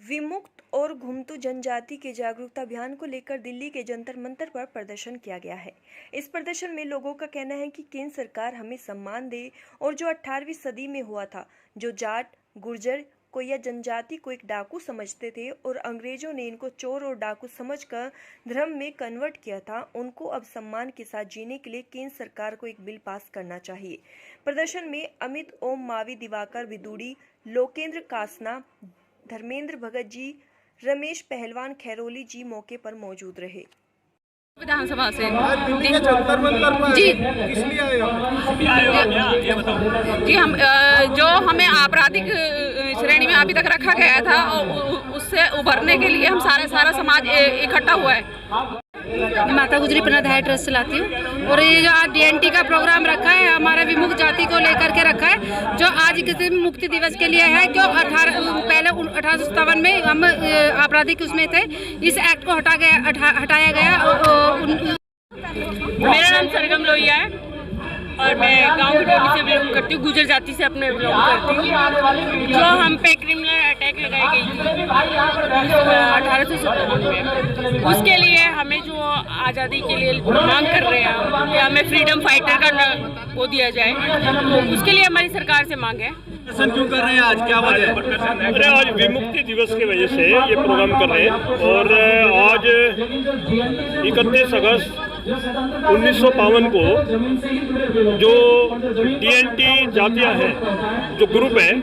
विमुक्त और घुमतू जनजाति के जागरूकता अभियान को लेकर दिल्ली के जंतर मंतर पर प्रदर्शन किया गया है। इस प्रदर्शन में लोगों का कहना है कि केंद्र सरकार हमें सम्मान दे और जो 18वीं सदी में हुआ था, जो जाट, गुर्जर को या जनजाति को एक डाकू समझते थे और अंग्रेजों ने इनको चोर और डाकू समझकर धर्म में कन्वर्ट किया था, उनको अब सम्मान के साथ जीने के लिए केंद्र सरकार को एक बिल पास करना चाहिए। प्रदर्शन में अमित ओम मावी, दिवाकर विदुड़ी, लोकेंद्र कासना, धर्मेंद्र भगत जी, रमेश पहलवान खैरोली जी मौके पर मौजूद रहे। विधानसभा से जी जी हम जो हमें आपराधिक श्रेणी में अभी तक रखा गया था उससे उभरने के लिए हम सारा समाज इकट्ठा हुआ है। माता गुजरी पनाधाय ट्रस्ट चलाती हूँ और ये जो आज DNT का प्रोग्राम रखा है हमारा विमुक्त जाति को लेकर के रखा है, जो आज किसी मुक्ति दिवस के लिए है। जो पहले 1857 में हम आपराधिक उसमें थे, इस एक्ट को हटाया गया। मेरा नाम सरगम लोहिया है और मैं गांव की टोली से बिलोंग करती हूँ, गुजर जाति से अपने बिलोंग करती हूँ। जो हम पे क्रिमिनल अटैक लगाई गई थी 1857 में, उसके लिए हमें जो आज़ादी के लिए मांग कर रहे हैं कि हमें फ्रीडम फाइटर का वो दिया जाए, तो उसके लिए हमारी सरकार से मांग है। क्यों कर रहे हैं आज, क्या वजह है? अरे आज विमुक्ति दिवस की वजह से ये प्रोग्राम कर रहे हैं और आज 31 अगस्त 1952 को जो DNT जातियां हैं, जो ग्रुप है,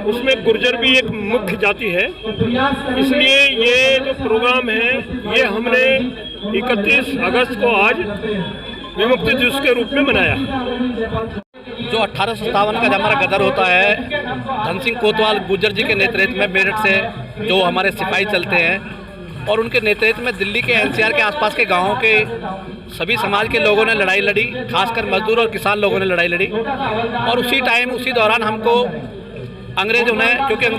उसमें गुर्जर भी एक मुख्य जाति है। इसलिए ये जो प्रोग्राम है ये हमने 31 अगस्त को आज विमुक्ति दिवस के रूप में मनाया। जो 1857 का हमारा गदर होता है, धन सिंह कोतवाल गुर्जर जी के नेतृत्व में मेरठ से जो हमारे सिपाही चलते हैं और उनके नेतृत्व में दिल्ली के NCR के आसपास के गांवों के सभी समाज के लोगों ने लड़ाई लड़ी, खासकर मजदूर और किसान लोगों ने लड़ाई लड़ी। और उसी दौरान हमको अंग्रेजों ने, क्योंकि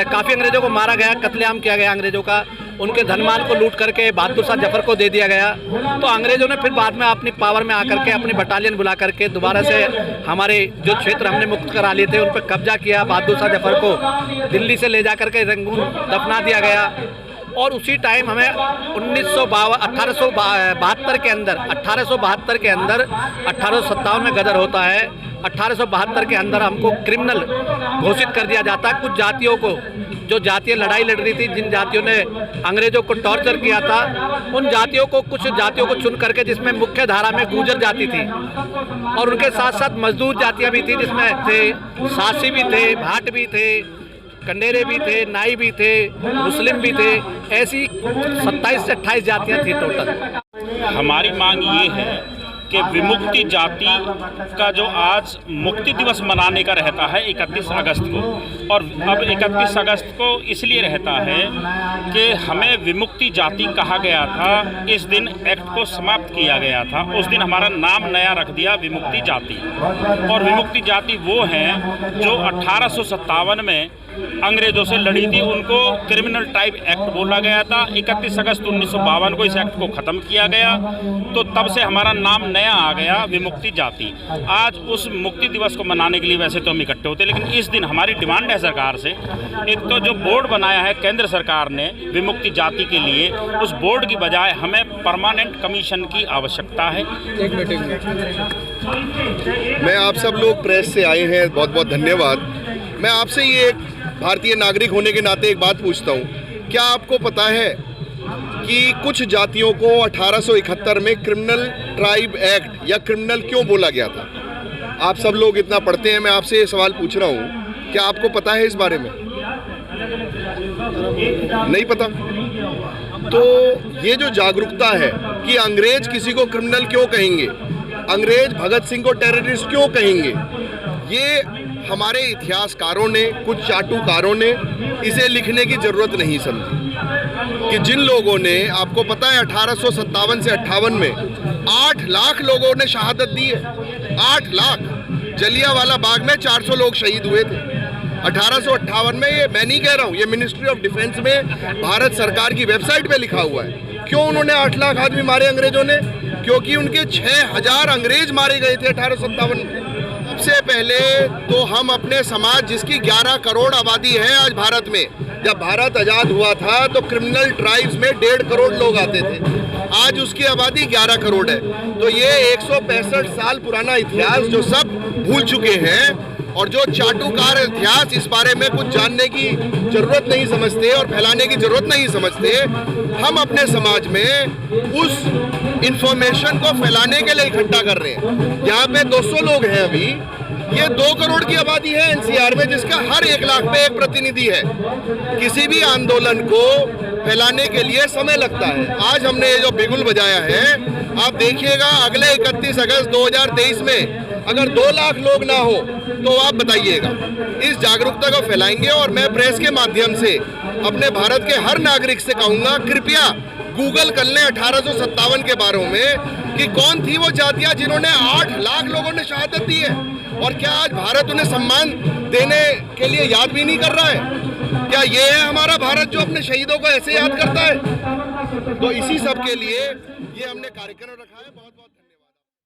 काफ़ी अंग्रेजों को मारा गया, कत्लेआम किया गया अंग्रेजों का, उनके धनमाल को लूट करके बहादुर शाह जफर को दे दिया गया। तो अंग्रेजों ने फिर बाद में अपनी पावर में आकर के अपनी बटालियन बुला करके दोबारा से हमारे जो क्षेत्र हमने मुक्त करा लिए थे उन पर कब्जा किया। बहादुर शाह जफर को दिल्ली से ले जा करके रंगून दफना दिया गया। और उसी टाइम हमें 1872 के अंदर 1857 में गदर होता है। 1872 के अंदर हमको क्रिमिनल घोषित कर दिया जाता है। कुछ जातियों को, जो जातियाँ लड़ाई लड़ रही थी, जिन जातियों ने अंग्रेजों को टॉर्चर किया था, उन जातियों को, कुछ जातियों को चुन करके, जिसमें मुख्य धारा में गुर्जर जाति थी और उनके साथ साथ मजदूर जातियाँ भी थी, जिसमें थे सासी भी थे, भाट भी थे, कंडेरे भी थे, नाई भी थे, मुस्लिम भी थे। ऐसी 27 से 28 जातियाँ थी टोटल। हमारी मांग ये है कि विमुक्ति जाति का जो आज मुक्ति दिवस मनाने का रहता है 31 अगस्त को, और अब 31 अगस्त को इसलिए रहता है कि हमें विमुक्ति जाति कहा गया था। इस दिन एक्ट को समाप्त किया गया था, उस दिन हमारा नाम नया रख दिया विमुक्ति जाति। और विमुक्ति जाति वो हैं जो 1857 में अंग्रेजों से लड़ी थी, उनको क्रिमिनल ट्राइब एक्ट बोला गया था। 31 अगस्त 1952 को इस एक्ट को ख़त्म किया गया, तो तब से हमारा नाम नया आ गया विमुक्ति जाति। आज उस मुक्ति दिवस को मनाने के लिए वैसे तो हम इकट्ठे होते, लेकिन इस दिन हमारी डिमांड है सरकार से, एक तो जो बोर्ड बनाया है केंद्र सरकार ने विमुक्ति जाति के लिए, उस बोर्ड की बजाय हमें परमानेंट कमीशन की आवश्यकता है। मैं आप सब लोग प्रेस से आए हैं, बहुत बहुत धन्यवाद। मैं आपसे ये एक भारतीय नागरिक होने के नाते एक बात पूछता हूँ, क्या आपको पता है कि कुछ जातियों को 1871 में क्रिमिनल ट्राइब एक्ट या क्रिमिनल क्यों बोला गया था? आप सब लोग इतना पढ़ते हैं, मैं आपसे ये सवाल पूछ रहा हूँ, क्या आपको पता है इस बारे में? नहीं पता? तो ये जो जागरूकता है कि अंग्रेज किसी को क्रिमिनल क्यों कहेंगे, अंग्रेज भगत सिंह को टेररिस्ट क्यों कहेंगे, ये हमारे इतिहासकारों ने, कुछ चाटुकारों ने इसे लिखने की ज़रूरत नहीं समझी कि जिन लोगों ने, आपको पता है 1857 से 58 में 8 लाख लोगों ने शहादत दी है। 8 लाख। जलियांवाला बाग में 400 लोग शहीद हुए थे 1858 में। ये मैं नहीं कह रहा हूँ, ये मिनिस्ट्री ऑफ डिफेंस में भारत सरकार की वेबसाइट पे लिखा हुआ है। क्यों उन्होंने 8 लाख आदमी मारे अंग्रेजों ने? क्योंकि उनके 6000 अंग्रेज मारे गए थे 1857 में। सबसे पहले तो हम अपने समाज, जिसकी 11 करोड़ आबादी है आज भारत में, जब भारत आज़ाद हुआ था तो क्रिमिनल ट्राइब्स में 1.5 करोड़ लोग आते थे, आज उसकी आबादी 11 करोड़ है। तो ये 165 साल पुराना इतिहास जो सब भूल चुके हैं और जो चाटुकार इतिहास इस बारे में कुछ जानने की जरूरत नहीं समझते और फैलाने की जरूरत नहीं समझते, हम अपने समाज में उस इंफॉर्मेशन को फैलाने के लिए इकट्ठा कर रहे हैं। यहाँ पे 200 लोग हैं अभी, ये 2 करोड़ की आबादी है एनसीआर में, जिसका हर 1 लाख पे एक प्रतिनिधि है। किसी भी आंदोलन को फैलाने के लिए समय लगता है। आज हमने ये जो बिगुल बजाया है, आप देखिएगा अगले 31 अगस्त 2023 में अगर 2 लाख लोग ना हो तो आप बताइएगा। इस जागरूकता को फैलाएंगे और मैं प्रेस के माध्यम से अपने भारत के हर नागरिक से कहूँगा, कृपया गूगल कर लें 1857 के बारे में कि कौन थी वो जातियाँ जिन्होंने 8 लाख लोगों ने शहादत दी है, और क्या आज भारत उन्हें सम्मान देने के लिए याद भी नहीं कर रहा है? क्या ये है हमारा भारत जो अपने शहीदों को ऐसे याद करता है? तो इसी सब के लिए ये हमने कार्यक्रम रखा है। बहुत बहुत